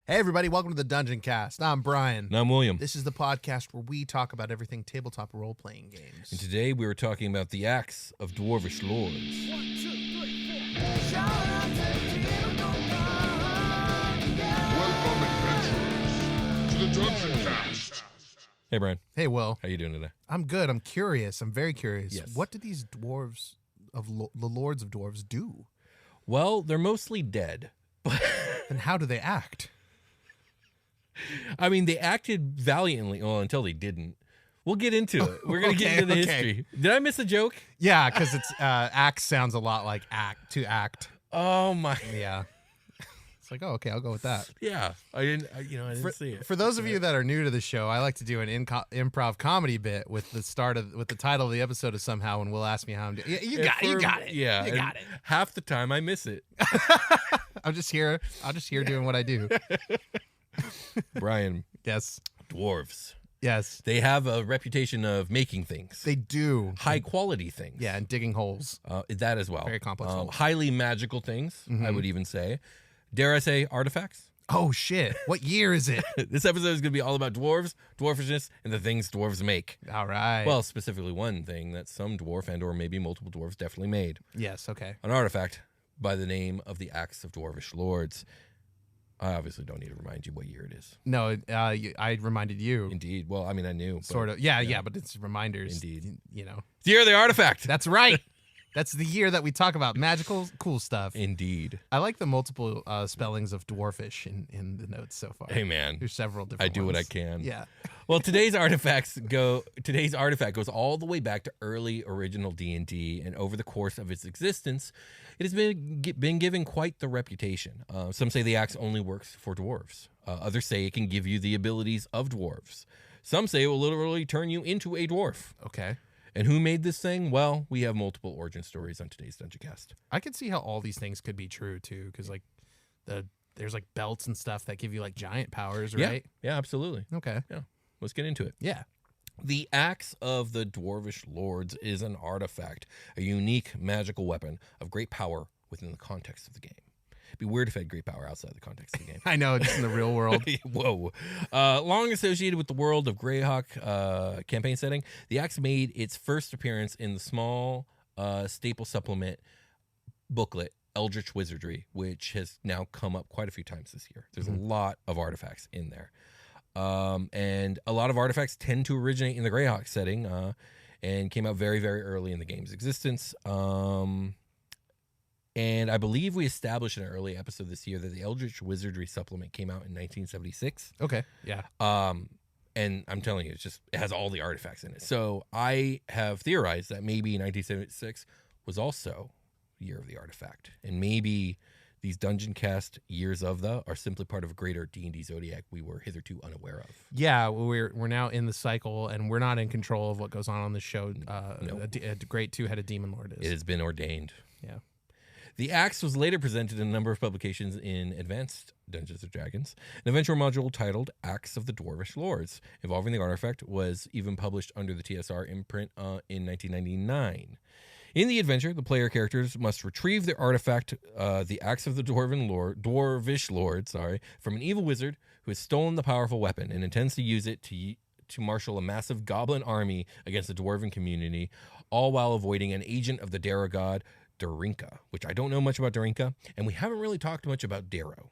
Hey everybody, welcome to the Dungeoncast. I'm Brian. And I'm William. This is the podcast where we talk about everything tabletop role-playing games. And today we were talking about the Axe of Dwarvish Lords. 1, 2, 3, 4. Shout out to Welcome, adventurers, to the Dungeoncast. Hey, Brian. Hey, Will. How you doing today? I'm good. I'm curious. I'm very curious. Yes. What do these dwarves of the Lords of Dwarves do? Well, they're mostly dead. And how do they act? I mean, they acted valiantly, well, until they didn't. We'll get into it. We're going to get into the history. Did I miss a joke? Yeah, because it's act sounds a lot like act. Oh, my. Yeah. It's like, oh, okay, I'll go with that. Yeah. I didn't see it. For those of you that are new to the show, I like to do an improv comedy bit with the title of the episode is somehow, and Will ask me how I'm doing. You got it. Yeah. You got it. Half the time I miss it. I'm just here doing what I do. Brian. Yes. Dwarves. Yes. They have a reputation of making things. They do. High quality things. Yeah, and digging holes. That as well. Very complex holes. Highly magical things, I would even say. Dare I say artifacts? Oh, shit. What year is it? This episode is going to be all about dwarves, dwarfishness, and the things dwarves make. All right. Well, specifically one thing that some dwarf and or maybe multiple dwarves definitely made. Yes, okay. An artifact by the name of the Axe of Dwarvish Lords. I obviously don't need to remind you what year it is. No, I reminded you. Indeed. Well, I mean, I knew. Sort of. Yeah, but it's reminders. Indeed. You know. The year of the artifact. That's right. That's the year that we talk about magical, cool stuff. Indeed. I like the multiple spellings of dwarfish in the notes so far. Hey, man. There's several different I do what I ones. can. Yeah. Well, today's artifact goes all the way back to early original D&D, and over the course of its existence, it has been given quite the reputation. Some say the axe only works for dwarves. Others say it can give you the abilities of dwarves. Some say it will literally turn you into a dwarf. Okay. And who made this thing? Well, we have multiple origin stories on today's Dungeoncast. I could see how all these things could be true too, because like there's like belts and stuff that give you like giant powers, right? Yeah, absolutely. Okay. Yeah, let's get into it. Yeah. The Axe of the Dwarvish Lords is an artifact, a unique magical weapon of great power within the context of the game. It'd be weird if it had great power outside the context of the game. I know, just in the real world. Whoa. Long associated with the world of Greyhawk campaign setting, the axe made its first appearance in the small staple supplement booklet, Eldritch Wizardry, which has now come up quite a few times this year. There's a lot of artifacts in there. And a lot of artifacts tend to originate in the Greyhawk setting and came out very, very early in the game's existence. And I believe we established in an early episode this year that the Eldritch Wizardry supplement came out in 1976. Okay. Yeah. And I'm telling you, it has all the artifacts in it. So I have theorized that maybe 1976 was also the year of the artifact. And maybe these Dungeoncast years of are simply part of a greater D&D zodiac we were hitherto unaware of. Yeah, we're now in the cycle, and we're not in control of what goes on the show. No. A great two-headed demon lord is. It has been ordained. Yeah. The axe was later presented in a number of publications in Advanced Dungeons & Dragons. An adventure module titled Axe of the Dwarvish Lords, involving the artifact, was even published under the TSR imprint in 1999. In the adventure, the player characters must retrieve the artifact, the Axe of the Dwarvish Lord, from an evil wizard who has stolen the powerful weapon and intends to use it to marshal a massive goblin army against the Dwarven community, all while avoiding an agent of the Darrow god, Darinka, which I don't know much about Darinka, and we haven't really talked much about Darrow.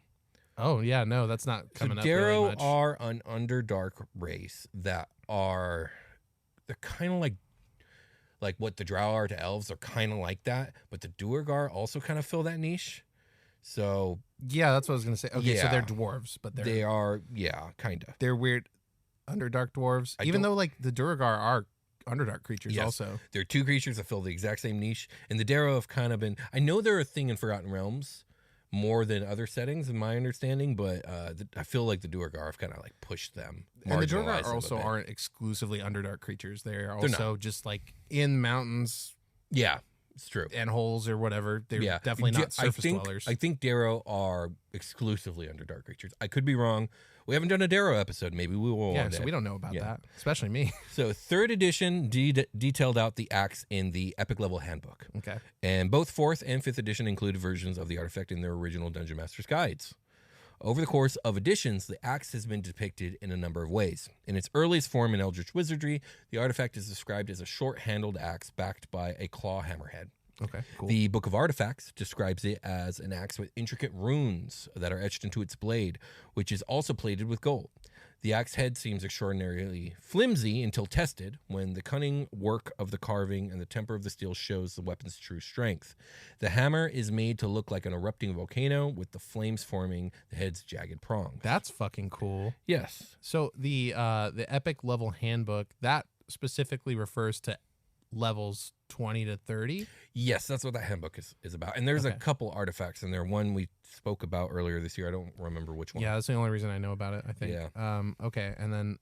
Oh, yeah, no, that's not coming up Darrow really much. are an Underdark race that they're kind of like what the Drow are to elves, are kind of like that, but the Duergar also kind of fill that niche. So yeah, that's what I was going to say. Okay, so Yeah. they're dwarves, but they are, kind of. they're weird Underdark dwarves, even though like the Duergar are Underdark creatures Yes. also. There are two creatures that fill the exact same niche, and the Darrow have kind of been... I know they're a thing in Forgotten Realms more than other settings, in my understanding, but I feel like the Duergar have kind of like pushed them. And the marginalized Duergar them a also bit. aren't exclusively Underdark creatures. They're not. also just like in mountains Yeah, it's true. and holes or whatever. They're Yeah. definitely not surface I think, dwellers. I think Darrow are exclusively Underdark creatures. I could be wrong. We haven't done a Darrow episode. Maybe we will. yeah, one so day. we don't know about Yeah. that, especially me. So 3rd edition detailed out the axe in the Epic Level Handbook. Okay. And both 4th and 5th edition included versions of the artifact in their original Dungeon Master's guides. Over the course of editions, the axe has been depicted in a number of ways. In its earliest form in Eldritch Wizardry, the artifact is described as a short-handled axe backed by a claw hammerhead. Okay, cool. The Book of Artifacts describes it as an axe with intricate runes that are etched into its blade, which is also plated with gold. The axe head seems extraordinarily flimsy until tested, when the cunning work of the carving and the temper of the steel shows the weapon's true strength. The hammer is made to look like an erupting volcano, with the flames forming the head's jagged prongs. That's fucking cool. Yes. So the epic level handbook, that specifically refers to levels 20 to 30. Yes, that's what that handbook is about. And there's a Okay. couple artifacts in there. One we spoke about earlier this year. I don't remember which one. Yeah, that's the only reason I know about it, I think. Yeah. Okay, and then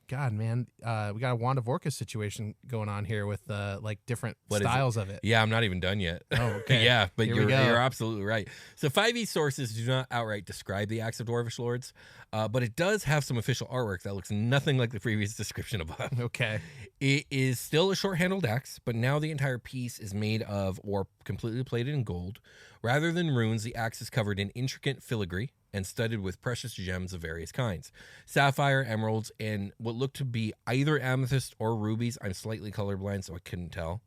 God, man, we got a Wand of Orcus situation going on here with like different What is it? styles of it. Yeah, I'm not even done yet. Oh, okay. Yeah, but Here we you're go. absolutely right. So 5e sources do not outright describe the Axe of Dwarvish Lords, but it does have some official artwork that looks nothing like the previous description above. Okay. It is still a short-handled axe, but now the entire piece is made of or completely plated in gold. Rather than runes, the axe is covered in intricate filigree and studded with precious gems of various kinds. Sapphire, emeralds, and what look to be either amethyst or rubies. I'm slightly colorblind, so I couldn't tell.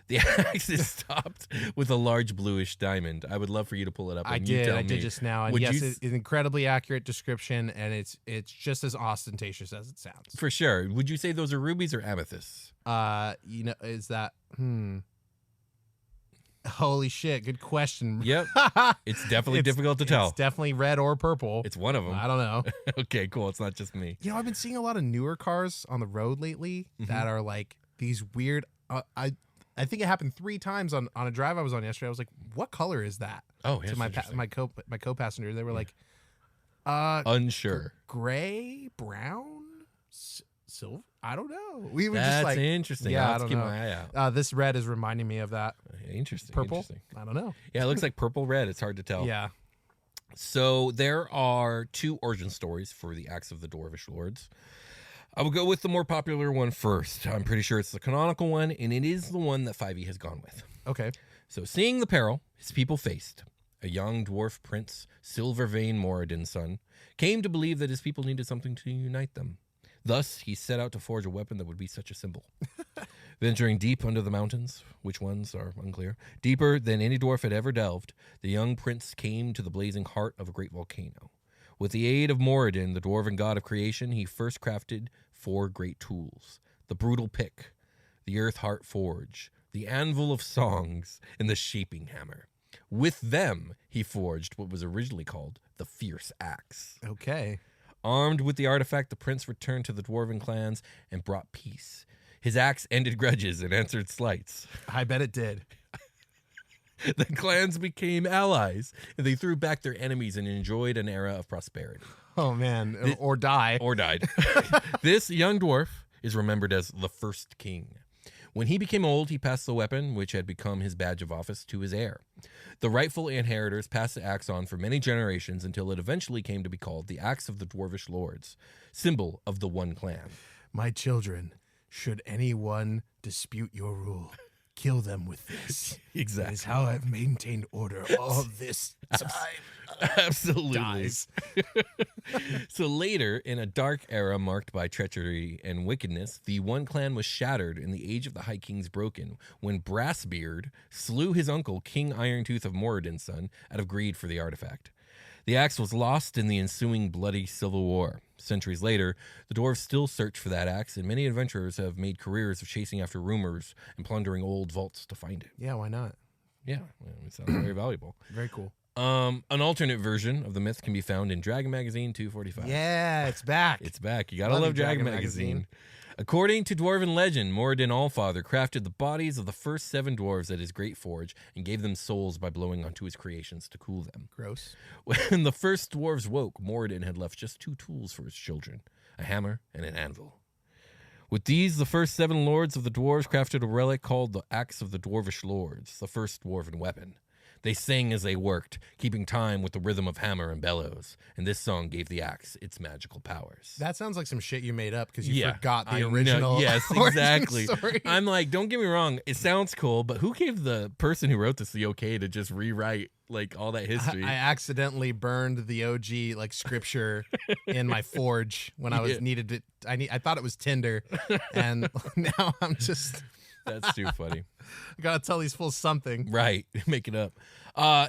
The axe is topped with a large bluish diamond. I would love for you to pull it up. And I you did. tell I me. did just now. And Would yes, you it's an incredibly accurate description, and it's just as ostentatious as it sounds. For sure. Would you say those are rubies or amethysts? Is that Holy shit, good question. Yep. It's definitely difficult to tell. It's definitely red or purple. It's one of them. I don't know. Okay, cool. It's not just me. I've been seeing a lot of newer cars on the road lately that are like these weird. I think it happened 3 times on a drive I was on yesterday. I was like, "What color is that?" Oh, yeah. To my co-passenger, they were like, Unsure. gray, brown, silver. I don't know. We were That's just like, interesting. Yeah, I'll I have to don't keep know. my eye out. This red is reminding me of that. Interesting. Purple. Interesting. I don't know. Yeah, it looks like purple red. It's hard to tell. Yeah. So there are 2 origin stories for the Axe of the Dwarvish Lords. I will go with the more popular one first. I'm pretty sure it's the canonical one, and it is the one that 5e has gone with. Okay. So, seeing the peril his people faced, a young dwarf prince, Silvervein Moradin's son, came to believe that his people needed something to unite them. Thus, he set out to forge a weapon that would be such a symbol. Venturing deep under the mountains, which ones are unclear, deeper than any dwarf had ever delved, the young prince came to the blazing heart of a great volcano. With the aid of Moradin, the dwarven god of creation, he first crafted 4 great tools: the brutal pick, the earth heart forge, the anvil of songs, and the shaping hammer. With them, he forged what was originally called the fierce axe. Okay. Armed with the artifact, the prince returned to the dwarven clans and brought peace. His axe ended grudges and answered slights. I bet it did. The clans became allies, and they threw back their enemies and enjoyed an era of prosperity. Oh man, or die. Or died. This young dwarf is remembered as the first king. When he became old, he passed the weapon, which had become his badge of office, to his heir. The rightful inheritors passed the axe on for many generations until it eventually came to be called the Axe of the Dwarvish Lords, symbol of the one clan. My children, should anyone dispute your rule, kill them with this. Exactly. That is how I've maintained order all this time. Absolutely. Dies. So later, in a dark era marked by treachery and wickedness, the one clan was shattered and the age of the High Kings broken when Brassbeard slew his uncle, King Irontooth of Moradin's son, out of greed for the artifact. The axe was lost in the ensuing bloody civil war. Centuries later, the dwarves still search for that axe, and many adventurers have made careers of chasing after rumors and plundering old vaults to find it. Yeah, why not? Yeah, well, it sounds very valuable. Very cool. An alternate version of the myth can be found in Dragon Magazine 245. Yeah, it's back. It's back. You gotta Love love you, Dragon Dragon Magazine. Magazine. According to Dwarven legend, Moradin Allfather crafted the bodies of the first 7 dwarves at his great forge and gave them souls by blowing onto his creations to cool them. Gross. When the first dwarves woke, Moradin had left just 2 tools for his children, a hammer and an anvil. With these, the first 7 lords of the dwarves crafted a relic called the Axe of the Dwarvish Lords, the first dwarven weapon. They sang as they worked, keeping time with the rhythm of hammer and bellows, and this song gave the axe its magical powers. That sounds like some shit you made up because you forgot the I know. original. Yes, origin exactly. story. I'm like, don't get me wrong, it sounds cool, but who gave the person who wrote this the okay to just rewrite like all that history? I accidentally burned the OG like scripture in my forge when I was needed it. I thought it was Tinder, and now I'm just. That's too funny. I gotta tell these fools something. Right, make it up.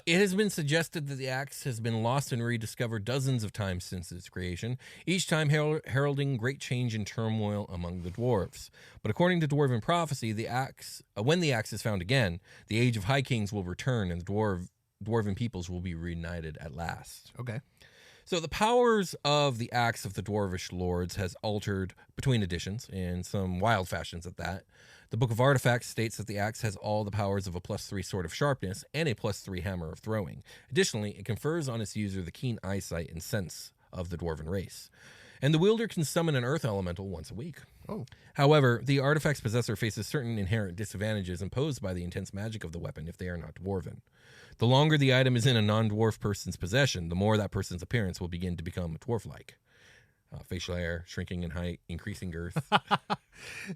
It has been suggested that the axe has been lost and rediscovered dozens of times since its creation, each time heralding great change and turmoil among the dwarves. But according to Dwarven prophecy, the axe, when the axe is found again, the age of high kings will return and the dwarven peoples will be reunited at last. Okay. So the powers of the axe of the Dwarvish lords has altered between editions, in some wild fashions at that. The Book of Artifacts states that the axe has all the powers of a +3 sword of sharpness and a +3 hammer of throwing. Additionally, it confers on its user the keen eyesight and sense of the Dwarven race. And the wielder can summon an earth elemental once a week. Oh. However, the artifact's possessor faces certain inherent disadvantages imposed by the intense magic of the weapon if they are not Dwarven. The longer the item is in a non-dwarf person's possession, the more that person's appearance will begin to become dwarf-like. Facial hair, shrinking in height, increasing girth.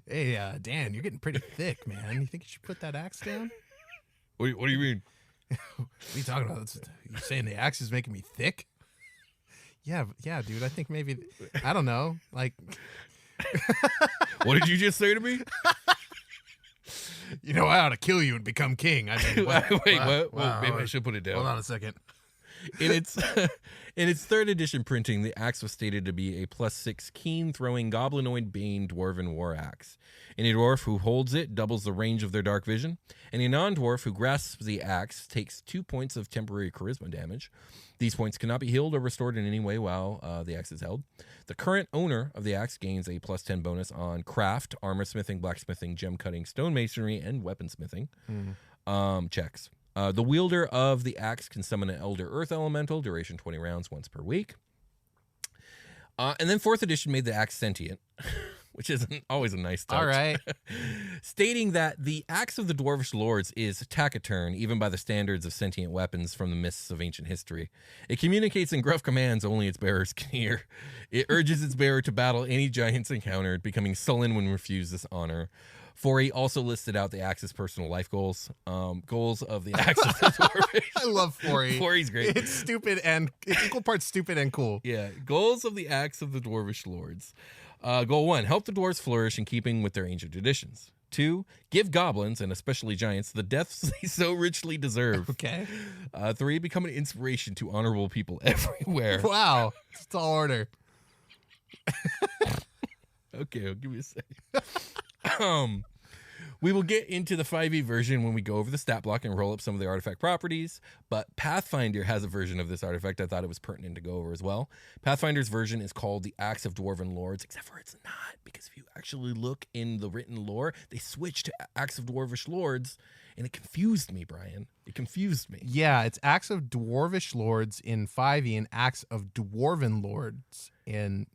Hey, Dan, you're getting pretty thick, man. You think you should put that axe down? What do you mean? What are you talking about? You saying the axe is making me thick? Yeah, dude. I think maybe, I don't know. Like, What did you just say to me? I ought to kill you and become king. I mean, what? What? Wow. Maybe I should put it down. Hold on a second. In its third edition printing, the axe was stated to be a +6 keen throwing goblinoid bane dwarven war axe. Any dwarf who holds it doubles the range of their dark vision. Any non-dwarf who grasps the axe takes 2 points of temporary charisma damage. These points cannot be healed or restored in any way while the axe is held. The current owner of the axe gains a +10 bonus on craft, armor smithing, blacksmithing, gem cutting, stonemasonry, and weaponsmithing checks. The wielder of the axe can summon an Elder Earth Elemental, duration 20 rounds, once per week. And then 4th edition made the axe sentient, which is always a nice touch. All right. Stating that the axe of the Dwarvish lords is taciturn, even by the standards of sentient weapons from the mists of ancient history. It communicates in gruff commands only its bearers can hear. It urges its bearer to battle any giants encountered, becoming sullen when refused this honor. Forey also listed out the axe's personal life goals. Goals of the axe of the Dwarvish. I love Forey. Forey's great. It's stupid and it's equal parts stupid and cool. Yeah. Goals of the axe of the Dwarvish lords. Goal 1, help the dwarves flourish in keeping with their ancient traditions. 2, give goblins, and especially giants, the deaths they so richly deserve. Okay. 3, become an inspiration to honorable people everywhere. Wow. It's a tall order. Okay, I'll give you a second. We will get into the 5e version when we go over the stat block and roll up some of the artifact properties, but Pathfinder has a version of this artifact I thought it was pertinent to go over as well. Pathfinder's version is called the Axe of Dwarven Lords, except for it's not, because if you actually look in the written lore, they switched to Axe of Dwarvish Lords, and it confused me, Brian. It confused me. Yeah, it's Axe of Dwarvish Lords in 5e and Axe of Dwarven Lords in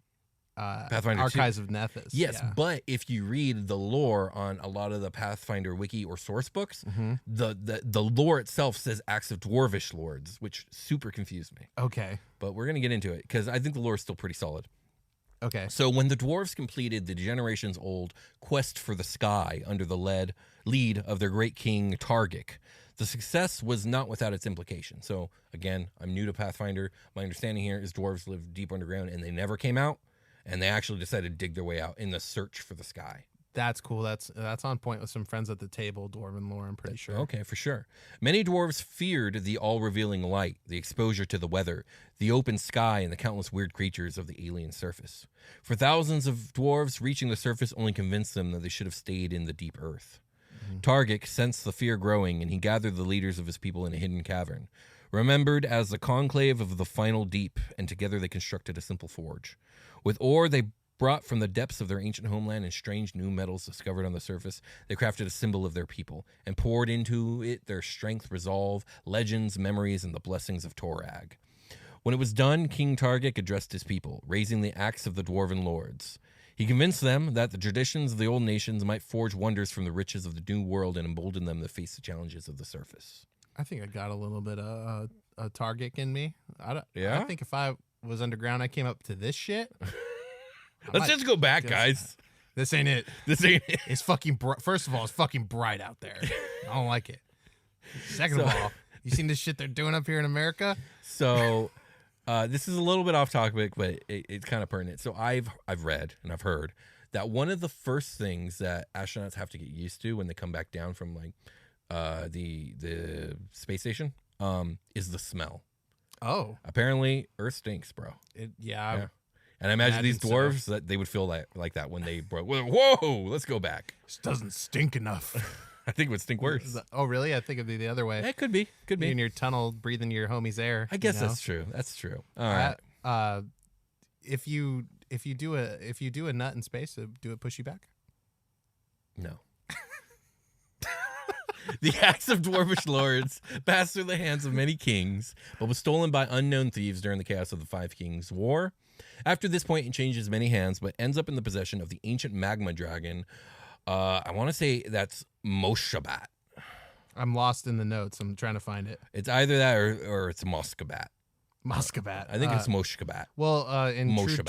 Pathfinder Archives 2. of Nethys. Yes, yeah. but if you read the lore on a lot of the Pathfinder wiki or source books, the lore itself says Axe of Dwarvish Lords, which super confused me. Okay. But we're going to get into it because I think the lore is still pretty solid. Okay. So when the dwarves completed the generations-old quest for the sky under the lead of their great king Targic, the success was not without its implications. So again, I'm new to Pathfinder. My understanding here is dwarves live deep underground and they never came out. And they actually decided to dig their way out in the search for the sky. That's cool. That's on point with some friends at the table, Dwarven lore, I'm pretty sure. Okay, for sure. Many dwarves feared the all-revealing light, the exposure to the weather, the open sky, and the countless weird creatures of the alien surface. For thousands of dwarves, reaching the surface only convinced them that they should have stayed in the deep earth. Targic sensed the fear growing, and he gathered the leaders of his people in a hidden cavern, remembered as the conclave of the final deep, and together they constructed a simple forge. With ore they brought from the depths of their ancient homeland and strange new metals discovered on the surface, they crafted a symbol of their people and poured into it their strength, resolve, legends, memories, and the blessings of Torag. When it was done, King Targic addressed his people, raising the axe of the Dwarven Lords. He convinced them that the traditions of the old nations might forge wonders from the riches of the new world and embolden them to face the challenges of the surface. I think I got a little bit of a target in me. Yeah? I think if I was underground, I came up to this shit. Let's just go back, just- guys. This ain't it. This ain't it. It's fucking. First of all, it's fucking bright out there. I don't like it. Second of all, you seen this shit they're doing up here in America? So, this is a little bit off topic, but it's kind of pertinent. So I've read and I've heard that one of the first things that astronauts have to get used to when they come back down from like the space station is the smell. Oh, Apparently, Earth stinks, bro. yeah. And I imagine these Imagine dwarves that they would feel like that when they broke. Whoa, let's go back. This doesn't stink enough. I think it would stink worse. Oh, really? I think it'd be the other way. It could be. You're in your tunnel, breathing your homie's air. I guess you know? that's true. That's true. All right. If you do a nut in space, do it push you back? No. The axe of Dwarvish lords passed through the hands of many kings, but was stolen by unknown thieves during the chaos of the Five Kings War. After this point, it changes many hands, but ends up in the possession of the ancient magma dragon. I want to say that's Moshabat. I'm lost in the notes. I'm trying to find it. It's either that or it's Moskabat. Moskabat. I think it's Moshkabat. Well, in Moshabat.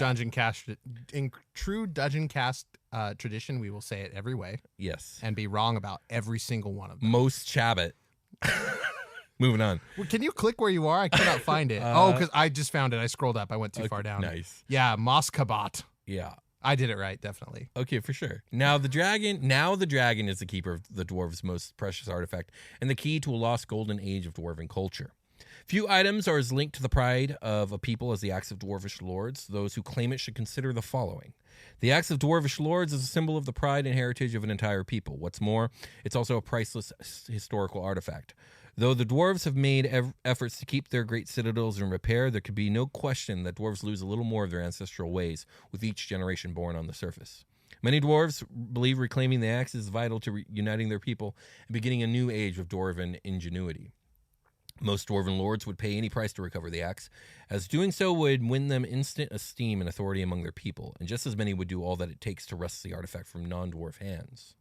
true Dungeoncast tradition, we will say it every way Yes. and be wrong about every single one of them. Most Chabot. Moving on. Well, can you click where you are? I cannot find it. Because I just found it. I scrolled up. I went too far down. Nice. Yeah, Moskabat. Yeah. I did it right, definitely. Okay, for sure. Now the dragon is the keeper of the dwarves' most precious artifact and the key to a lost golden age of dwarven culture. Few items are as linked to the pride of a people as the axe of Dwarvish lords. Those who claim it should consider the following. The axe of Dwarvish lords is a symbol of the pride and heritage of an entire people. What's more, it's also a priceless historical artifact. Though the dwarves have made efforts to keep their great citadels in repair, there could be no question that dwarves lose a little more of their ancestral ways with each generation born on the surface. Many dwarves believe reclaiming the axe is vital to uniting their people and beginning a new age of dwarven ingenuity. Most dwarven lords would pay any price to recover the axe, as doing so would win them instant esteem and authority among their people, and just as many would do all that it takes to wrest the artifact from non-dwarf hands.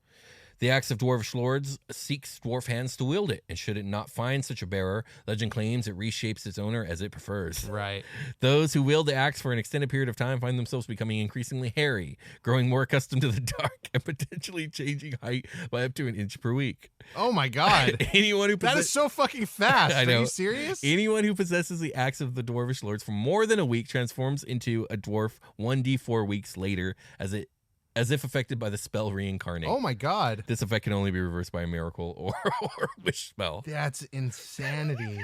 The axe of Dwarvish lords seeks dwarf hands to wield it, and should it not find such a bearer, legend claims it reshapes its owner as it prefers. Right. Those who wield the axe for an extended period of time find themselves becoming increasingly hairy, growing more accustomed to the dark, and potentially changing height by up to an inch per week. Oh my god. Anyone who That is so fucking fast. I know. Are you serious? Anyone who possesses the axe of the Dwarvish lords for more than a week transforms into a dwarf 1d4 weeks later, as if affected by the spell reincarnate. Oh my god. This effect can only be reversed by a miracle or wish spell. That's insanity.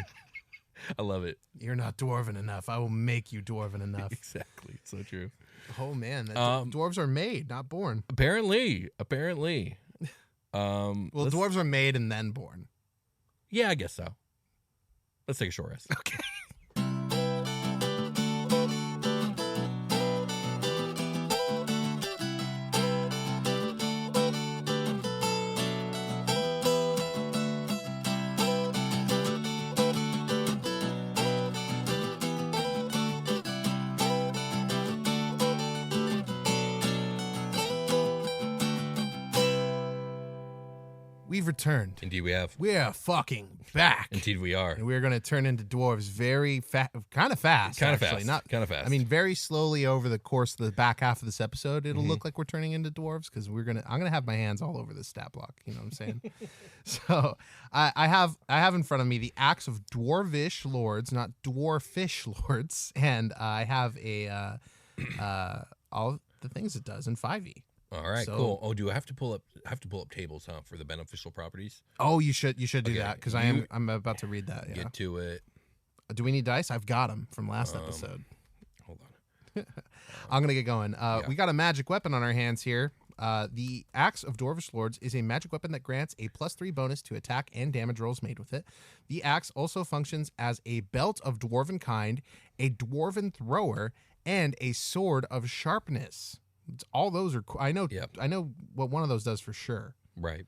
I love it. You're not dwarven enough. I will make you dwarven enough. Exactly. So true. Oh man, dwarves are made, not born. Apparently. Well, dwarves are made and then born. Yeah, I guess so. Let's take a short rest. Okay. We've returned. Indeed, we have. We are fucking back. Indeed, we are. And we're going to turn into dwarves very kind of fast. Kind of actually. fast. Not kind of fast. I mean, very slowly over the course of the back half of this episode, it'll look like we're turning into dwarves because I'm gonna have my hands all over this stat block. You know what I'm saying? So I have in front of me the axe of Dwarvish lords, not dwarfish lords, and I have all the things it does in 5e. All right, So- cool. Oh, do I have to pull up tables, huh, for the beneficial properties? Oh, you should do Okay, that because I'm about to read that. Yeah. Get to it. Do we need dice? I've got them from last episode. Hold on. I'm gonna get going. We got a magic weapon on our hands here. The Axe of Dwarvish Lords is a magic weapon that grants a +3 bonus to attack and damage rolls made with it. The axe also functions as a belt of dwarven kind, a dwarven thrower, and a sword of sharpness. All those are I know. Yep. I know what one of those does for sure. Right.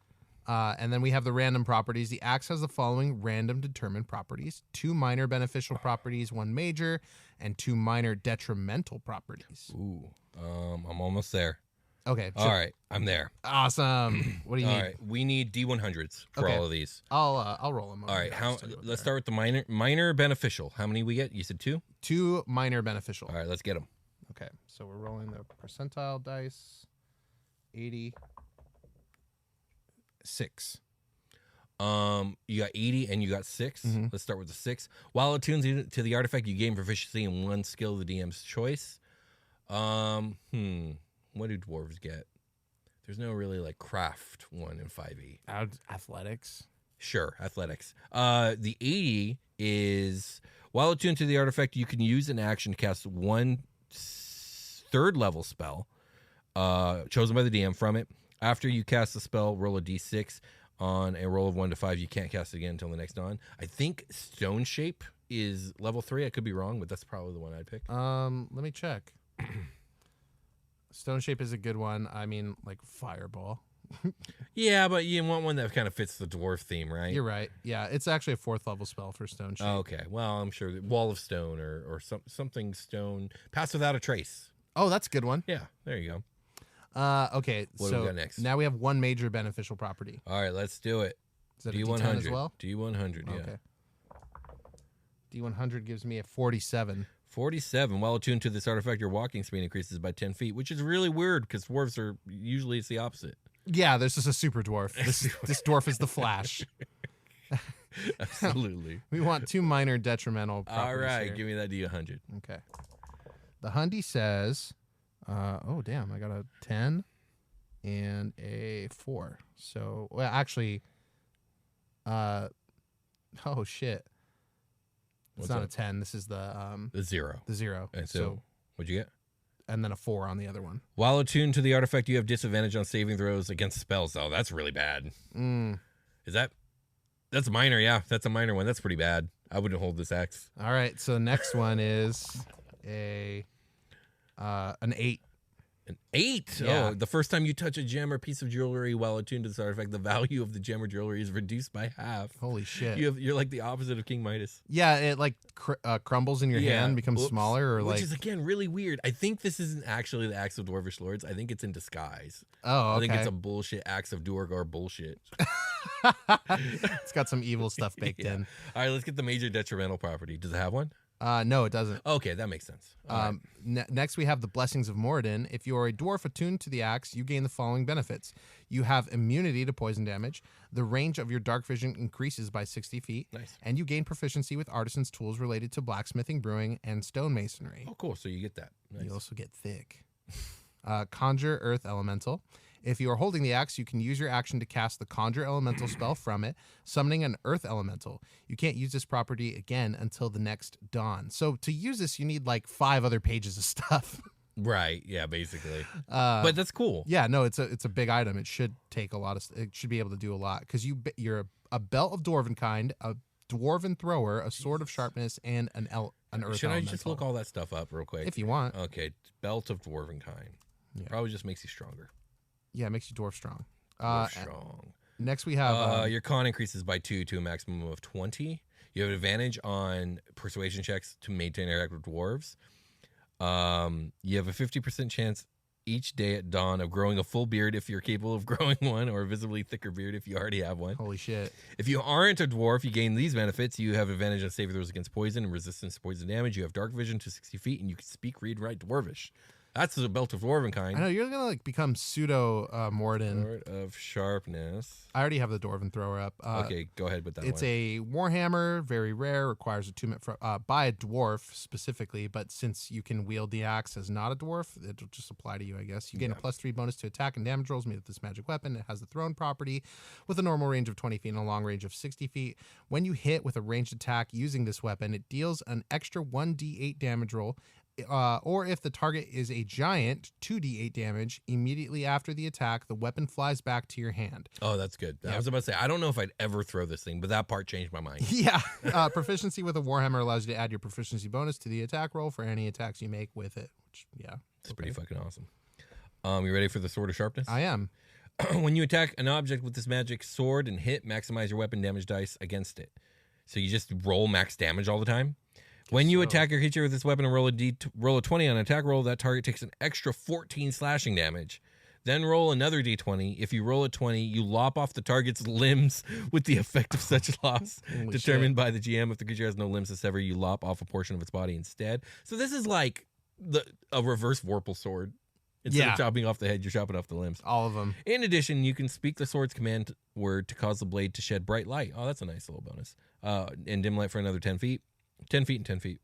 And then we have the random properties. The axe has the following random determined properties: 2 minor beneficial properties, 1 major, and 2 minor detrimental properties. Ooh. I'm almost there. Okay. All right, I'm there. Awesome. What do you All need? right, we need D100s for Okay. all of these. I'll roll them. All right, let's start with the minor beneficial. How many we get? You said 2? 2 minor beneficial. All right, let's get them. Okay, so we're rolling the percentile dice. 86. You got 80 and you got 6. Mhm. Let's start with the 6. While attuned to the artifact, you gain proficiency in one skill of the DM's choice. What do dwarves get? There's no really like craft one in 5e. Athletics. Sure, athletics. The 80 is while attuned to the artifact, you can use an action to cast one 3rd level spell chosen by the DM from it. After you cast the spell, roll a d6. On a roll of 1 to 5, you can't cast it again until the next dawn. I think Stone Shape is level 3. I could be wrong, but that's probably the one I'd pick. Let me check. Stone Shape is a good one. I mean, like Fireball. Yeah, but you want one that kind of fits the dwarf theme, right? You're right. Yeah, it's actually a 4th level spell for Stone Shape. Oh, okay. Well, I'm sure Wall of Stone or something stone. Pass Without a Trace. Oh, that's a good one. Yeah, there you go. Okay, What so do we got next? now we have one major beneficial property. All right, let's do it. Is that a D100 D10 as well? D100, yeah. Okay. D100 gives me a 47. 47. While attuned to this artifact, your walking speed increases by 10 feet, which is really weird because dwarves are usually it's the opposite. Yeah, this is a super dwarf. This dwarf is the Flash. Absolutely. We want 2 minor detrimental properties All right, here. give me that D100. Okay. The Hundy says, oh, damn, I got a 10 and a 4. So, well, actually, oh, shit. It's What's not up? a 10. This is the 0. 0. And so, what'd you get? And then a 4 on the other one. While attuned to the artifact, you have disadvantage on saving throws against spells. Oh, that's really bad. Is that's minor? Yeah, that's a minor one. That's pretty bad. I wouldn't hold this axe. All right, so the next one is an 8. An 8? Yeah. Oh, the first time you touch a gem or piece of jewelry while attuned to this artifact, the value of the gem or jewelry is reduced by half. Holy shit. You're like the opposite of King Midas. Yeah, it like crumbles in your hand, becomes Whoops. smaller, or Which like. is again really weird. I think this isn't actually the axe of Dwarvish Lords. I think it's in disguise. Oh, okay. I think it's a bullshit axe of Duergar bullshit. It's got some evil stuff baked Yeah. in. All right, let's get the major detrimental property. Does it have one? No, it doesn't. Okay, that makes sense. All right. Next, we have the Blessings of Moradin. If you are a dwarf attuned to the axe, you gain the following benefits. You have immunity to poison damage. The range of your dark vision increases by 60 feet. Nice. And you gain proficiency with artisans' tools related to blacksmithing, brewing, and stonemasonry. Oh, cool. So you get that. Nice. You also get thick. Conjure Earth Elemental. If you are holding the axe, you can use your action to cast the Conjure Elemental spell from it, summoning an Earth Elemental. You can't use this property again until the next dawn. So to use this, you need like 5 other pages of stuff. Right. Yeah, basically. But that's cool. Yeah, no, it's a big item. It should take a lot of. It should be able to do a lot because you're a belt of Dwarven kind, a Dwarven thrower, a sword of sharpness, and an Earth Should I Elemental. just look all that stuff up real quick? If you want. Okay, belt of Dwarven kind. Yeah. Probably just makes you stronger. Yeah, it makes you dwarf strong. Strong. Next we have Your con increases by 2 to a maximum of 20. You have an advantage on persuasion checks to maintain interact with dwarves. You have a 50% chance each day at dawn of growing a full beard if you're capable of growing one, or a visibly thicker beard if you already have one. holy shit. If you aren't a dwarf, you gain these benefits. You have advantage on saving throws against poison and resistance to poison damage. You have dark vision to 60 feet, and you can speak, read, write Dwarvish. That's the belt of Dwarven kind. I know you're gonna like become pseudo Moradin. Sword of sharpness. I already have the Dwarven thrower up. Okay, go ahead with that It's one. a warhammer, very rare, requires attunement by a dwarf specifically, but since you can wield the axe as not a dwarf, it'll just apply to you, I guess. You gain a +3 bonus to attack and damage rolls made with this magic weapon. It has the thrown property with a normal range of 20 feet and a long range of 60 feet. When you hit with a ranged attack using this weapon, it deals an extra 1d8 damage roll. Or if the target is a giant, 2d8 damage. Immediately after the attack, the weapon flies back to your hand. Oh, that's good. Yeah. I was about to say, I don't know if I'd ever throw this thing, but that part changed my mind. Yeah. Proficiency with a Warhammer allows you to add your proficiency bonus to the attack roll for any attacks you make with it. Which, yeah. It's pretty fucking awesome. You ready for the Sword of Sharpness? I am. When you attack an object with this magic sword and hit, maximize your weapon damage dice against it. So you just roll max damage all the time? When you attack your creature with this weapon and roll a 20 on an attack roll, that target takes an extra 14 slashing damage. Then roll another d20. If you roll a 20, you lop off the target's limbs with the effect of such loss determined by the GM. If the creature has no limbs to sever, you lop off a portion of its body instead. So this is like a reverse Vorpal sword. Instead of chopping off the head, you're chopping off the limbs. All of them. In addition, you can speak the sword's command word to cause the blade to shed bright light. Oh, that's a nice little bonus. And dim light for another 10 feet. 10 feet and 10 feet.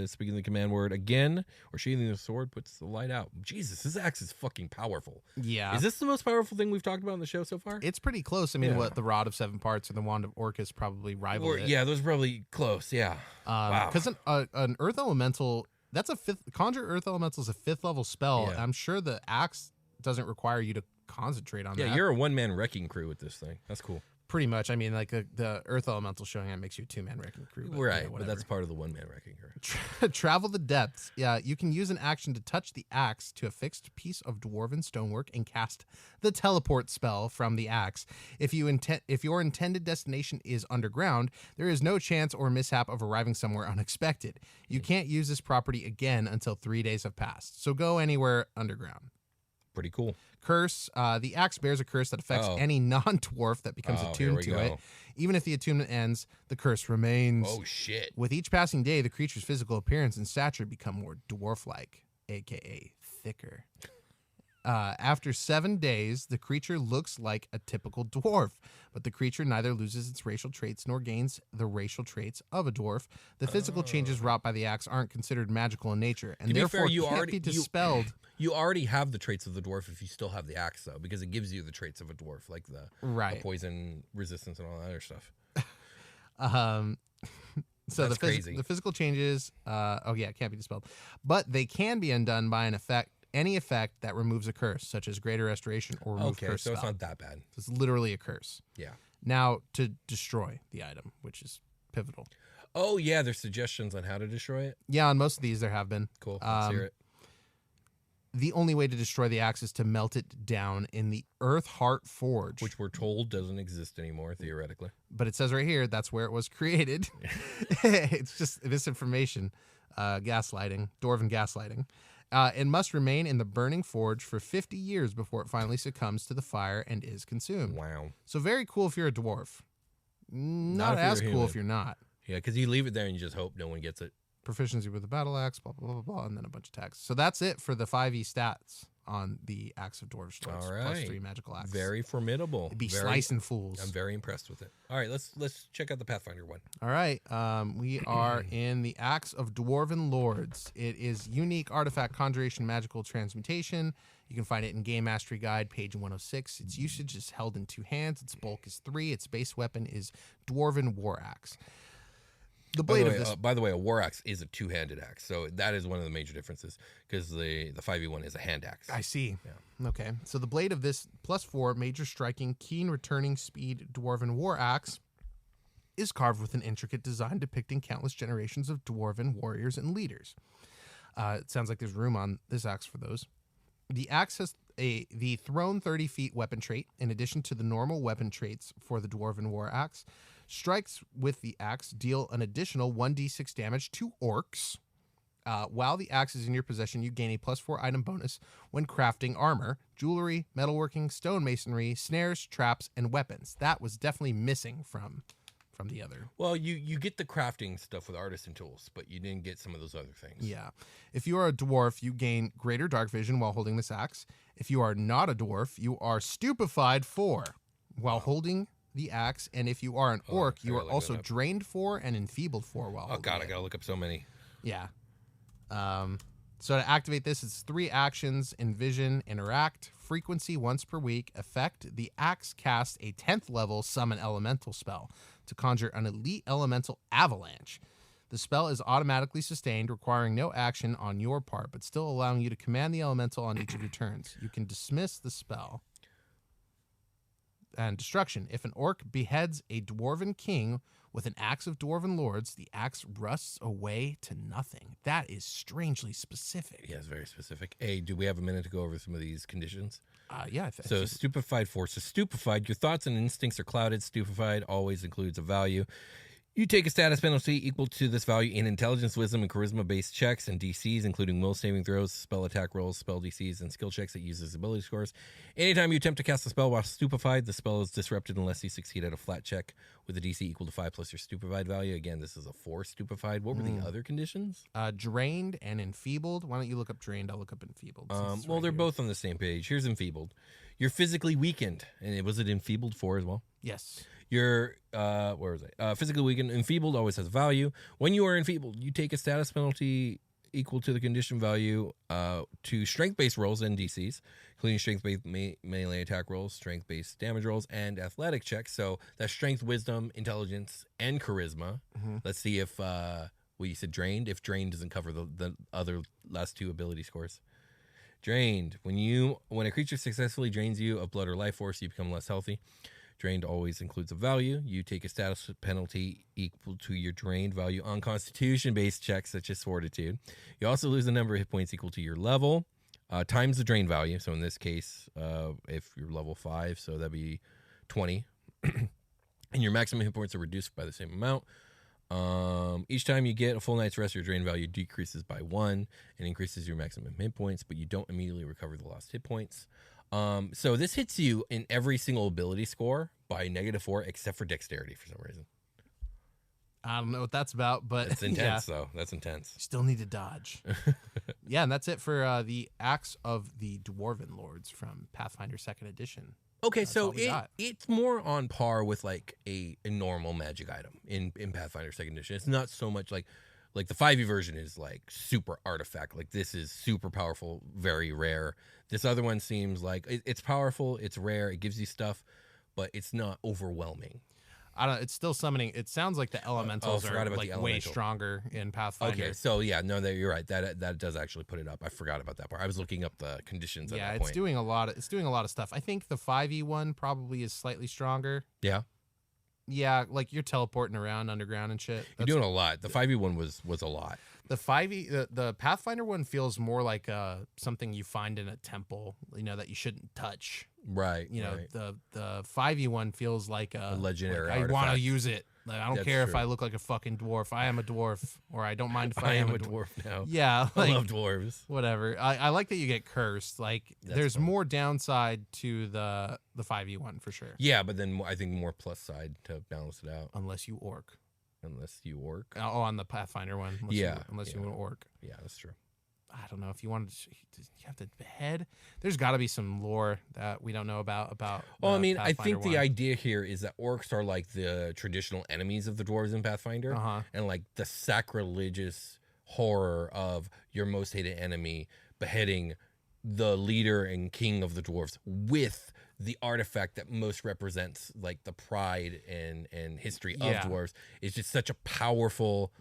Speaking the command word again, or sheathing the sword puts the light out. Jesus, this axe is fucking powerful. Yeah. Is this the most powerful thing we've talked about in the show so far? It's pretty close. I mean, what, the Rod of Seven Parts or the Wand of Orcus probably rival it. Yeah, those are probably close, yeah. Wow. Because an Earth Elemental, that's a Conjure Earth Elemental is a 5th level spell. Yeah. I'm sure the axe doesn't require you to concentrate on that. Yeah, you're a one-man wrecking crew with this thing. That's cool. Pretty much. I mean, like the Earth Elemental showing that makes you a 2-man wrecking crew. But, right, but that's part of the one-man wrecking crew. Travel the depths. Yeah, you can use an action to touch the axe to a fixed piece of dwarven stonework and cast the teleport spell from the axe. If your intended destination is underground, there is no chance or mishap of arriving somewhere unexpected. You can't use this property again until 3 days have passed. So go anywhere underground. Pretty cool. Curse. The axe bears a curse that affects any non-dwarf that becomes attuned to it. Even if the attunement ends, the curse remains. Oh, shit. With each passing day, the creature's physical appearance and stature become more dwarf-like, a.k.a. thicker. After 7 days, the creature looks like a typical dwarf, but the creature neither loses its racial traits nor gains the racial traits of a dwarf. The physical changes wrought by the axe aren't considered magical in nature, and therefore can't be dispelled. You already have the traits of the dwarf if you still have the axe, though, because it gives you the traits of a dwarf, like the poison resistance and all that other stuff. So That's crazy. The physical changes, it can't be dispelled, but they can be undone by any effect that removes a curse, such as Greater Restoration or remove curse so it's spell. not that bad. It's literally a curse. Yeah. Now, to destroy the item, which is pivotal. Oh, yeah, there's suggestions on how to destroy it? Yeah, on most of these there have been. Cool, let's hear it. The only way to destroy the axe is to melt it down in the Earth Heart Forge. Which we're told doesn't exist anymore, theoretically. But it says right here, that's where it was created. It's just misinformation. Gaslighting. Dwarven gaslighting. It must remain in the burning forge for 50 years before it finally succumbs to the fire and is consumed. Wow. So very cool if you're a dwarf. Not as cool if you're not. Yeah, because you leave it there and you just hope no one gets it. Proficiency with the battle axe, blah, blah, blah, blah, and then a bunch of tags. So that's it for the 5e stats on the Axe of Dwarvish Lords. All right. Plus 3 magical axe. Very formidable. It'd be slicing fools. I'm very impressed with it. All right, let's check out the Pathfinder one. All right. We are in the Axe of Dwarven Lords. It is unique artifact conjuration magical transmutation. You can find it in Game Mastery Guide, page 106. Its usage is held in 2 hands. Its bulk is 3. Its base weapon is Dwarven War Axe. The blade of this. By the way, a war axe is a 2-handed axe, so that is one of the major differences because the 5e1 is a hand axe. I see. Yeah. Okay. So the blade of this +4 major striking, keen returning speed Dwarven War Axe is carved with an intricate design depicting countless generations of Dwarven warriors and leaders. It sounds like there's room on this axe for those. The axe has the thrown 30 feet weapon trait, in addition to the normal weapon traits for the Dwarven War Axe. Strikes with the axe deal an additional 1d6 damage to orcs. While the axe is in your possession, you gain a +4 item bonus when crafting armor, jewelry, metalworking, stonemasonry, snares, traps, and weapons. That was definitely missing from the other. Well, you get the crafting stuff with artisan tools, but you didn't get some of those other things. Yeah. If you are a dwarf, you gain greater dark vision while holding this axe. If you are not a dwarf, you are stupefied 4 while holding the axe, and if you are an orc, you are also drained 4 and enfeebled 4 while holding I gotta look up so many. Yeah. So to activate this, it's 3 actions: envision, interact, frequency once per week, effect. The axe casts a 10th level summon elemental spell to conjure an elite elemental avalanche. The spell is automatically sustained, requiring no action on your part, but still allowing you to command the elemental on each of your turns. You can dismiss the spell. And destruction. If an orc beheads a dwarven king with an axe of dwarven lords, the axe rusts away to nothing. That is strangely specific. Yeah, it's very specific. Hey, do we have a minute to go over some of these conditions? Yeah. So stupefied 4. So stupefied, your thoughts and instincts are clouded. Stupefied always includes a value. You take a status penalty equal to this value in intelligence, wisdom, and charisma-based checks and DCs, including will saving throws, spell attack rolls, spell DCs, and skill checks that uses ability scores. Anytime you attempt to cast a spell while stupefied, the spell is disrupted unless you succeed at a flat check with a DC equal to 5 plus your stupefied value. Again, this is a 4 stupefied. What were the other conditions? Drained and enfeebled. Why don't you look up drained? I'll look up enfeebled. Well, they're both on the same page. Here's enfeebled. You're physically weakened. And was it enfeebled 4 as well? Yes. You're, where was I? Physically weakened. Enfeebled always has value. When you are enfeebled, you take a status penalty equal to the condition value to strength-based rolls and DCs, including strength-based melee attack rolls, strength-based damage rolls, and athletic checks. So that's strength, wisdom, intelligence, and charisma. Let's see if, you said drained. If drained doesn't cover the other last 2 ability scores. Drained. When a creature successfully drains you of blood or life force, you become less healthy. Drained always includes a value. You take a status penalty equal to your drained value on constitution-based checks such as fortitude. You also lose a number of hit points equal to your level times the drained value. So in this case, if you're level 5, so that'd be 20. And your maximum hit points are reduced by the same amount. Each time you get a full night's rest, your drain value decreases by 1 and increases your maximum hit points, but you don't immediately recover the lost hit points. So this hits you in every single ability score by -4, except for dexterity for some reason. I don't know what that's about, but It's intense, though. That's intense. Still need to dodge. Yeah, and that's it for the Axe of the Dwarven Lords from Pathfinder 2nd Edition. Okay, That's so all we got. it's more on par with like a normal magic item in Pathfinder 2nd Edition. It's not so much like the 5e version is like super artifact. Like this is super powerful, very rare. This other one seems like it's powerful, it's rare, it gives you stuff, but it's not overwhelming. I don't. It's still summoning. It sounds like the elementals are like way stronger in Pathfinder. Okay, so yeah, no, you're right. That does actually put it up. I forgot about that part. I was looking up the conditions. Yeah, at that it's point. doing a lot. It's doing a lot of stuff. I think the 5e one probably is slightly stronger. Yeah, Yeah, like you're teleporting around underground and shit. you're doing a lot. The 5e one was a lot. The 5e, the Pathfinder one feels more like something you find in a temple, that you shouldn't touch. Right. The right. the 5e one feels like a legendary Like, I want to artifact. use it. Like, I don't That's care true. if I look like a fucking dwarf. I am a dwarf, or I don't mind if I am a dwarf. dwarf now. Yeah, I like love dwarves. whatever. I like that you get cursed. Like That's there's fun. more downside to the 5e one for sure. Yeah, but then I think more plus side to balance it out. Unless you orc. Unless you orc. Oh, on the Pathfinder one. Unless you orc. Yeah, that's true. I don't know if you wanted to. You have to behead. There's got to be some lore that we don't know about. Well, the I mean, I Pathfinder think the one. idea here is that orcs are like the traditional enemies of the dwarves in Pathfinder, and like the sacrilegious horror of your most hated enemy beheading the leader and king of the dwarves with the artifact that most represents like the pride and history of Yeah. dwarves. Is just such a powerful.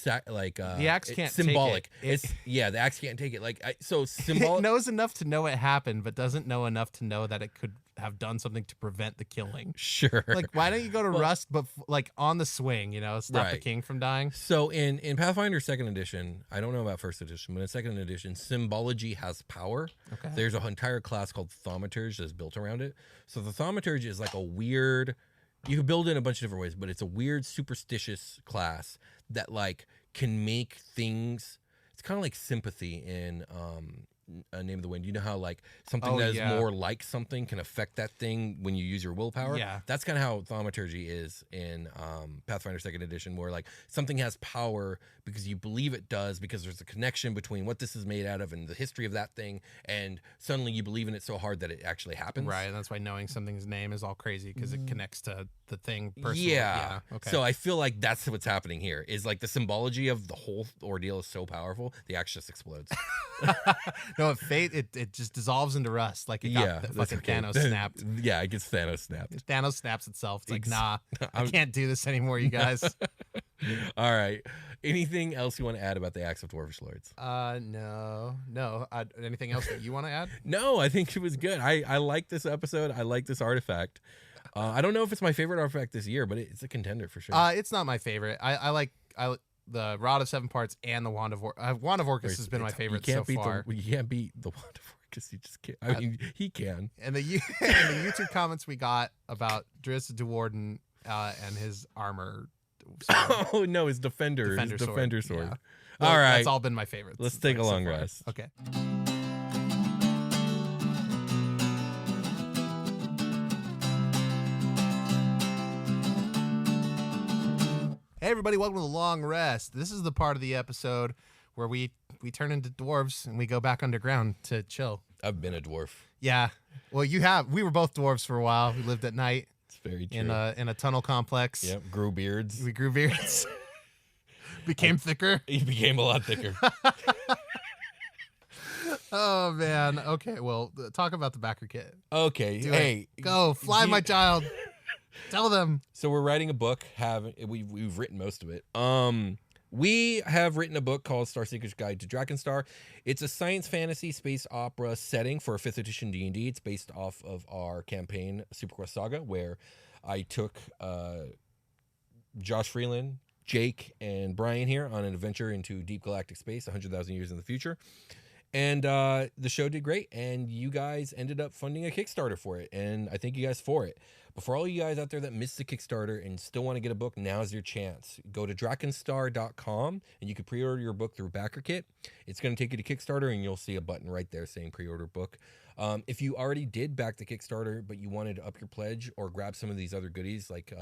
The axe can't symbolic. take it. The axe can't take it. So It symbolic. knows enough to know it happened, but doesn't know enough to know that it could have done something to prevent the killing. Sure. Like, why don't you go to Well- Rust, but like on the swing, stop the Right. king from dying? So in Pathfinder 2nd Edition, I don't know about 1st Edition, but in 2nd Edition, symbology has power. Okay. There's an entire class called Thaumaturge that's built around it. So the Thaumaturge is like a weird, you can build it in a bunch of different ways, but it's a weird superstitious class that like can make things, it's kind of like sympathy in Name of the Wind. You know how like something that is more like something can affect that thing when you use your willpower? Yeah. That's kind of how thaumaturgy is in Pathfinder 2nd Edition, where like something has power because you believe it does, because there's a connection between what this is made out of and the history of that thing, and suddenly you believe in it so hard that it actually happens. Right, and that's why knowing something's name is all crazy because it connects to the thing personally. Yeah. Okay. So I feel like that's what's happening here. Is like the symbology of the whole ordeal is so powerful, the axe just explodes. No, it just dissolves into rust like it got that's fucking okay. Thanos snapped. Yeah, it gets Thanos snapped. Thanos snaps itself. It's like, Ex- nah, I I'm- can't do this anymore, you guys. All right. Anything else you want to add about the Axe of Dwarvish Lords? No. Anything else that you want to add? No, I think it was good. I like this episode. I like this artifact. I don't know if it's my favorite artifact this year, but it's a contender for sure. It's not my favorite. I like the Rod of Seven Parts and the Wand of Wand of Orcus has been my favorite so far. You can't beat the Wand of Orcus. You just can't. I mean, he can. And the YouTube comments we got about Driss Duwarden and his armor Oh no, his defender sword. Yeah. All right, That's all been my favorites. let's take a long far. rest. Okay. Hey everybody, welcome to the long rest. This is the part of the episode where we turn into dwarves and we go back underground to chill. I've been a dwarf. Yeah. Well, you have. We were both dwarves for a while. We lived at night. It's very true. In a tunnel complex. Yep, grew beards. We grew beards. Became thicker. He became a lot thicker. Oh man. Okay. Well, talk about the backer kit. Okay. Hey, go fly, my child. Tell them. So we're writing a book. We've written most of it. We have written a book called Starseeker's Guide to Drakenstar. It's a science fantasy space opera setting for a 5th edition D&D. It's based off of our campaign, Super Quest Saga, where I took Josh Freeland, Jake, and Brian here on an adventure into deep galactic space 100,000 years in the future. And the show did great, and you guys ended up funding a Kickstarter for it, and I thank you guys for it. But for all you guys out there that missed the Kickstarter and still want to get a book, now's your chance. Go to drakenstar.com, and you can pre-order your book through BackerKit. It's going to take you to Kickstarter, and you'll see a button right there saying pre-order book. If you already did back the Kickstarter, but you wanted to up your pledge or grab some of these other goodies, like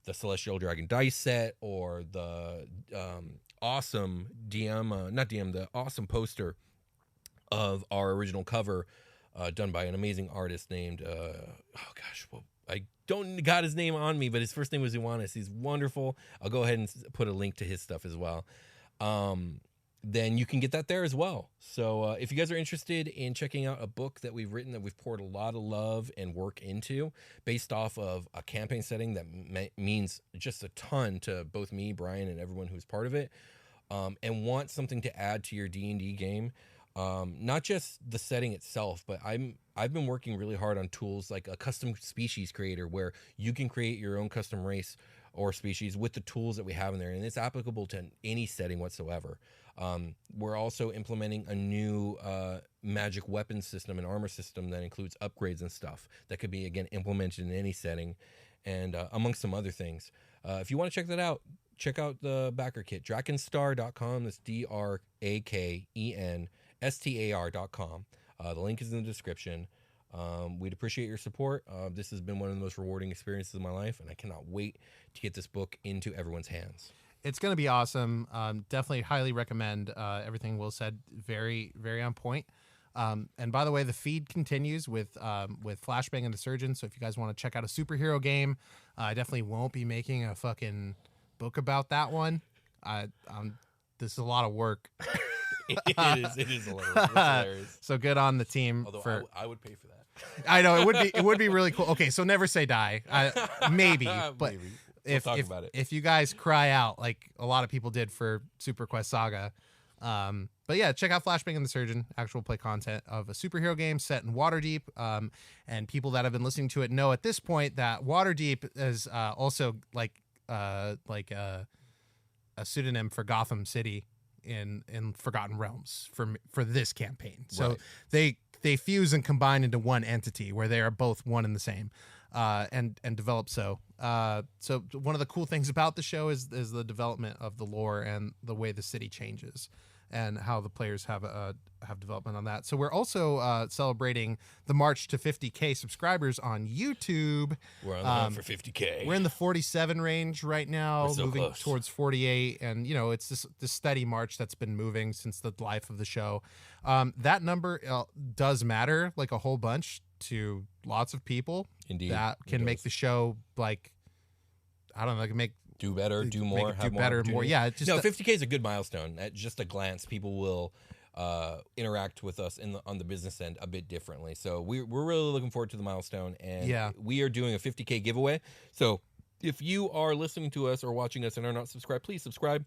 the Celestial Dragon dice set or the awesome the awesome poster of our original cover done by an amazing artist named I don't got his name on me, but his first name was Ioannis. He's wonderful. I'll go ahead and put a link to his stuff as well. Then you can get that there as well. So if you guys are interested in checking out a book that we've written that we've poured a lot of love and work into based off of a campaign setting that means just a ton to both me, Brian, and everyone who's part of it, and want something to add to your D&D game, not just the setting itself, but I've been working really hard on tools like a custom species creator where you can create your own custom race or species with the tools that we have in there, and it's applicable to any setting whatsoever. We're also implementing a new magic weapon system and armor system that includes upgrades and stuff that could be, again, implemented in any setting, and amongst some other things. If you want to check that out, check out the backer kit, drakenstar.com. That's DRAKENSTAR.com. The link is in the description. We'd appreciate your support. This has been one of the most rewarding experiences of my life, and I cannot wait to get this book into everyone's hands. It's going to be awesome. Definitely highly recommend everything Will said. Very, very on point. And by the way, the feed continues with Flashbang and the Surgeon. So if you guys want to check out a superhero game, I definitely won't be making a fucking book about that one. This is a lot of work. It is a little hilarious. So good on the team. Although I would pay for that. I know it would be really cool. Okay, so never say die. Maybe, but Maybe. We'll talk about it. If you guys cry out like a lot of people did for Super Quest Saga, but yeah, check out Flashbang and the Surgeon, actual play content of a superhero game set in Waterdeep. And people that have been listening to it know at this point that Waterdeep is also like a pseudonym for Gotham City in Forgotten Realms for this campaign. So right. they fuse and combine into one entity where they are both one and the same, and develop so. So one of the cool things about the show is the development of the lore and the way the city changes and how the players have development on that. So we're also celebrating the march to 50K subscribers on YouTube. We're on the hunt for 50K. We're in the 47 range right now, so moving close towards 48. And, it's this steady march that's been moving since the life of the show. That number does matter like a whole bunch to lots of people. Indeed. That can make the show like, I don't know, can make do better, do more, do have better, more. Yeah, just 50K is a good milestone. At just a glance, people will interact with us on the business end a bit differently. So we're really looking forward to the milestone, and we are doing a 50K giveaway. So if you are listening to us or watching us and are not subscribed, please subscribe.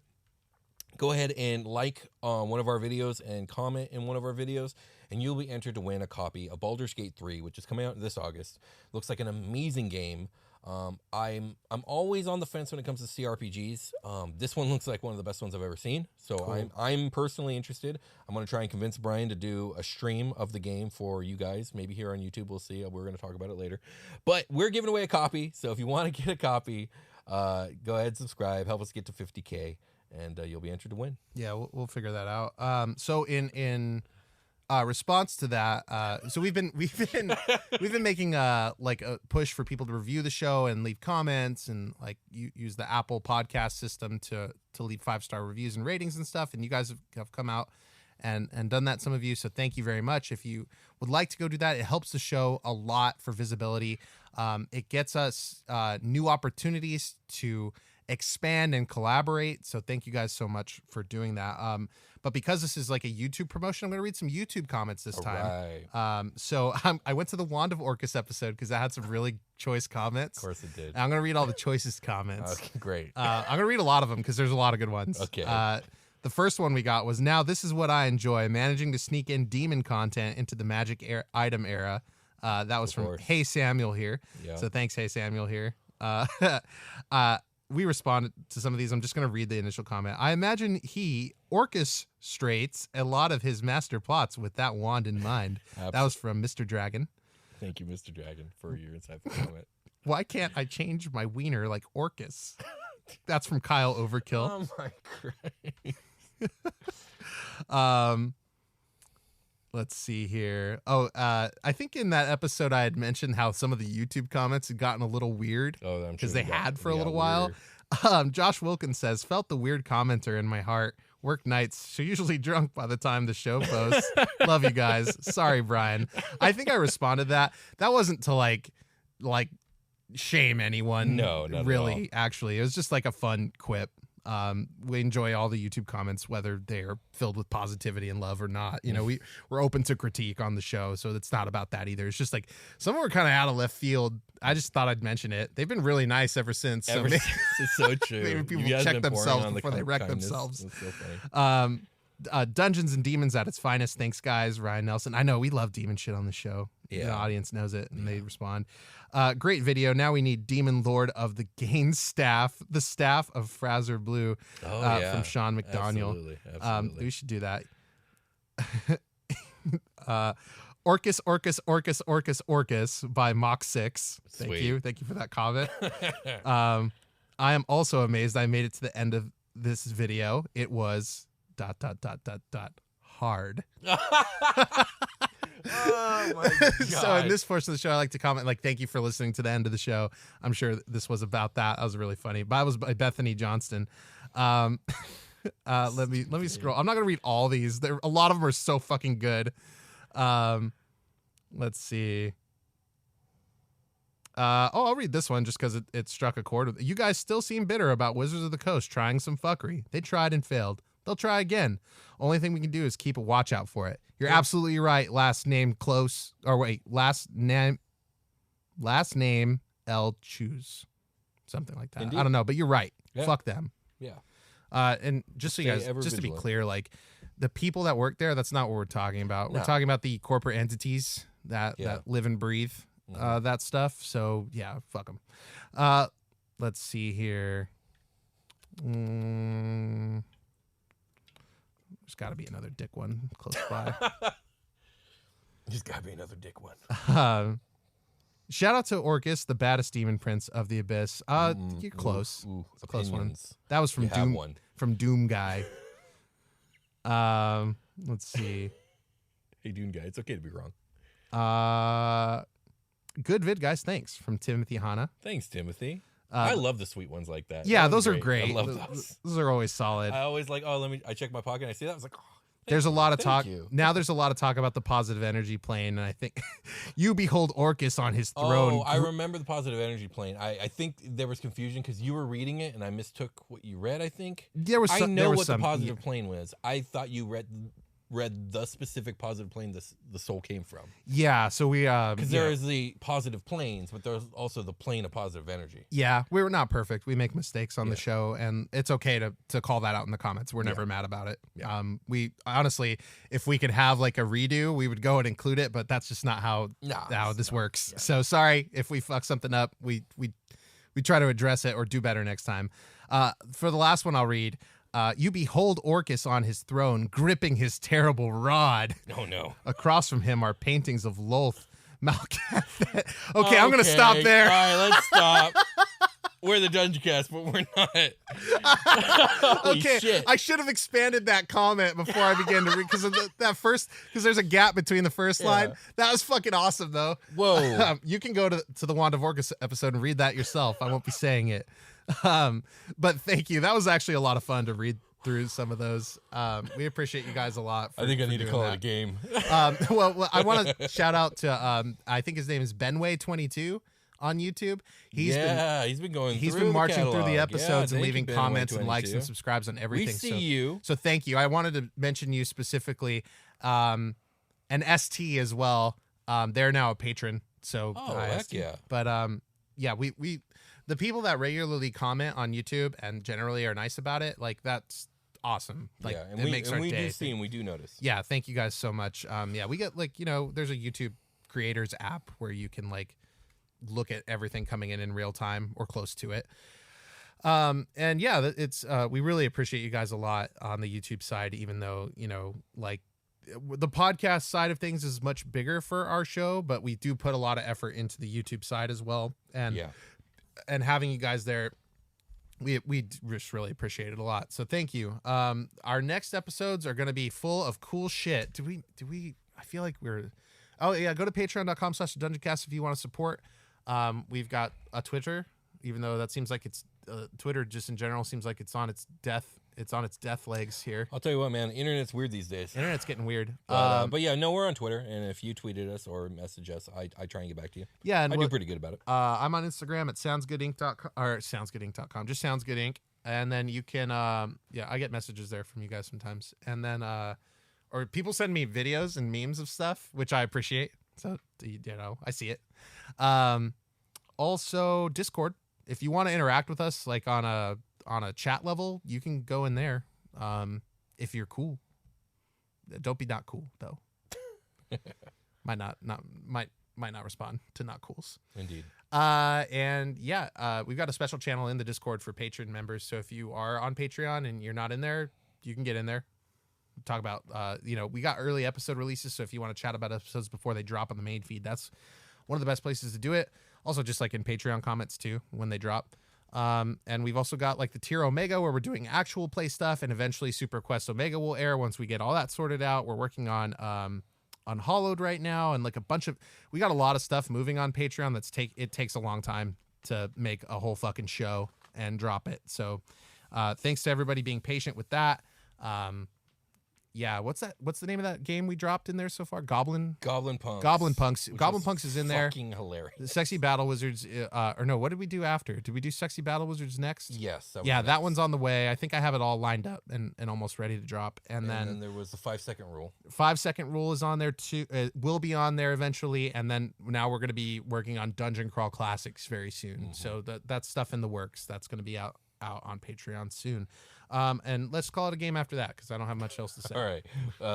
Go ahead and like one of our videos and comment in one of our videos, and you'll be entered to win a copy of Baldur's Gate 3, which is coming out this August. Looks like an amazing game. I'm always on the fence when it comes to CRPGs. This one looks like one of the best ones I've ever seen. So cool. I'm personally interested. I'm going to try and convince Brian to do a stream of the game for you guys. Maybe here on YouTube, we'll see. We're going to talk about it later. But we're giving away a copy. So if you want to get a copy, Go ahead, subscribe, help us get to 50K, and you'll be entered to win. Yeah, we'll figure that out. So in response to that, so we've been making like a push for people to review the show and leave comments and like use the Apple podcast system to leave 5-star reviews and ratings and stuff. And you guys have come out and done that, some of you. So thank you very much. If you would like to go do that, it helps the show a lot for visibility. It gets us new opportunities to expand and collaborate. So thank you guys so much for doing that. But because this is like a YouTube promotion, I'm going to read some YouTube comments this time. Right. So I went to the Wand of Orcus episode because that had some really choice comments. Of course it did. And I'm going to read all the choicest comments. Okay, great. I'm going to read a lot of them because there's a lot of good ones. Okay. The first one we got was, now this is what I enjoy, managing to sneak in demon content into the magic item era. That was from Hey Samuel here. Yeah. So thanks, Hey Samuel here. We responded to some of these. I'm just going to read the initial comment. I imagine he orchestrates a lot of his master plots with that wand in mind. That was from Mr. Dragon. Thank you, Mr. Dragon, for your insightful comment. Why can't I change my wiener like Orcus? That's from Kyle Overkill. Oh my Christ. Let's see here. Oh, I think in that episode I had mentioned how some of the YouTube comments had gotten a little weird. Oh, I'm because sure they had for a little while. Josh Wilkins says, felt the weird commenter in my heart. Work nights. So usually drunk by the time the show posts. Love you guys. Sorry, Brian. I think I responded to that. That wasn't to like shame anyone. No, not really. at all. Actually, it was just like a fun quip. We enjoy all the YouTube comments, whether they are filled with positivity and love or not. You know, we're open to critique on the show, so it's not about that either. It's just like some of them are kind of out of left field. I just thought I'd mention it. They've been really nice ever since. It's so true. Maybe people You guys check have been pouring themselves on the before they wreck kindness. themselves. That's so funny. Dungeons and Demons at its finest. Thanks, guys. Ryan Nelson. I know we love demon shit on the show. Yeah. The audience knows it, and they respond. Great video. Now we need Demon Lord of the Gain Staff, the Staff of Fraser Blue, from Sean McDaniel. Absolutely. We should do that. Orcus, Orcus, Orcus, Orcus, Orcus by Mach 6. Thank Sweet. you. Thank you for that comment. I am also amazed I made it to the end of this video. It was ... hard. Oh my God. So in this portion of the show, I like to comment like, thank you for listening to the end of the show. I'm sure this was about that. That was really funny. But I was by Bethany Johnston. Let me scroll. I'm not gonna read all these. A lot of them are so fucking good. Let's see. I'll read this one just because it struck a chord with. You guys still seem bitter about Wizards of the Coast trying some fuckery. They tried and failed. They'll try again. Only thing we can do is keep a watch out for it. You're absolutely right. Last name L choose. Something like that. Indeed. I don't know, but you're right. Yeah. Fuck them. Yeah. And just so you guys, just to be clear, like the people that work there, that's not what we're talking about. We're talking about the corporate entities that live and breathe that stuff. So yeah, fuck them. Let's see here. There's got to be another dick one close by. There's got to be another dick one. Shout out to Orcus, the baddest demon prince of the abyss. You're close. It's a close one. That was from Doom. From Doom Guy. Let's see. Hey, Doom Guy, it's okay to be wrong. Good vid, guys. Thanks from Timothy Hanna. Thanks, Timothy. I love the sweet ones like that. Yeah, those are great. I love those. Those are always solid. I always like, I check my pocket and I see that. I was like, there's a lot of talk. you. Now there's a lot of talk about the positive energy plane, and I think you behold Orcus on his throne. Oh, I remember the positive energy plane. I think there was confusion because you were reading it and I mistook what you read, I think. There was I some, know there was what some, the positive plane was. I thought you read the specific positive plane the soul came from. Yeah, so we because there is the positive planes, but there's also the plane of positive energy. Yeah, we're not perfect. We make mistakes on the show, and it's okay to call that out in the comments. We're never mad about it. Yeah. We honestly, if we could have like a redo, we would go and include it, but that's just not how this works. Yeah. So sorry if we fuck something up. We try to address it or do better next time. For the last one I'll read. You behold Orcus on his throne, gripping his terrible rod. Oh, no. Across from him are paintings of Lolth, Malkath. Okay, I'm going to stop there. All right, let's stop. We're the Dungeoncast, but we're not. Holy Okay, shit. I should have expanded that comment before I began to read because of because there's a gap between the first line. That was fucking awesome, though. Whoa. You can go to the Wand of Orcus episode and read that yourself. I won't be saying it. But thank you. That was actually a lot of fun to read through some of those. We appreciate you guys a lot. I think I need to call it a game. Well, I want to shout out to I think his name is Benway22 on YouTube. He's been marching through the episodes and leaving comments and likes and subscribes on everything. We see you. So thank you. I wanted to mention you specifically, and ST as well. They're now a patron. So heck yeah. But yeah, we the people that regularly comment on YouTube and generally are nice about it, like that's awesome. Like and it makes our we day. do see and we do notice. Yeah, thank you guys so much. Yeah, we get there's a YouTube creators app where you can like look at everything coming in real time or close to it. And yeah, it's we really appreciate you guys a lot on the YouTube side, even though like the podcast side of things is much bigger for our show, but we do put a lot of effort into the YouTube side as well. And having you guys there, we just really appreciate it a lot. So thank you. Our next episodes are going to be full of cool shit. Do we? I feel like we're. Oh yeah, go to patreon.com/Dungeoncast if you want to support. We've got a Twitter, even though that seems like it's Twitter just in general seems like it's on its death legs here. I'll tell you what, man, the internet's weird these days. Internet's getting weird. But yeah, no, we're on Twitter, and if you tweeted us or message us, I try and get back to you. Yeah, and I do pretty good about it. I'm on Instagram at soundsgoodinc.com or soundsgoodinc.com, just soundsgoodinc, and then you can I get messages there from you guys sometimes, and then or people send me videos and memes of stuff, which I appreciate. So I see it. Also Discord. If you want to interact with us, like on a chat level, you can go in there. If you're cool, don't be not cool though. might not respond to not cools. Indeed. And yeah, we've got a special channel in the Discord for Patreon members. So if you are on Patreon and you're not in there, you can get in there. Talk about we got early episode releases. So if you want to chat about episodes before they drop on the main feed, that's one of the best places to do it. Also, just like in Patreon comments too when they drop. And we've also got like the tier Omega where we're doing actual play stuff, and eventually Super Quest Omega will air once we get all that sorted out. We're working on Unhollowed right now, and like we got a lot of stuff moving on Patreon. It takes a long time to make a whole fucking show and drop it. So thanks to everybody being patient with that. Yeah, what's the name of that game we dropped in there so far? Goblin Punks. Goblin Punks is in there. Fucking hilarious. The Sexy Battle Wizards, or no, what did we do after? Did we do Sexy Battle Wizards next? Yes. That one's on the way. I think I have it all lined up and almost ready to drop. And then there was the 5-second rule. 5-second rule is on there too. Will be on there eventually. And then now we're going to be working on Dungeon Crawl Classics very soon. Mm-hmm. So that's stuff in the works. That's going to be out on Patreon soon. And let's call it a game after that because I don't have much else to say. All right.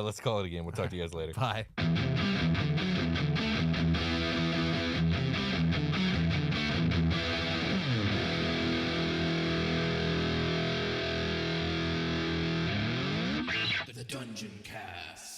Let's call it a game. We'll talk to you guys later. Bye. The Dungeoncast.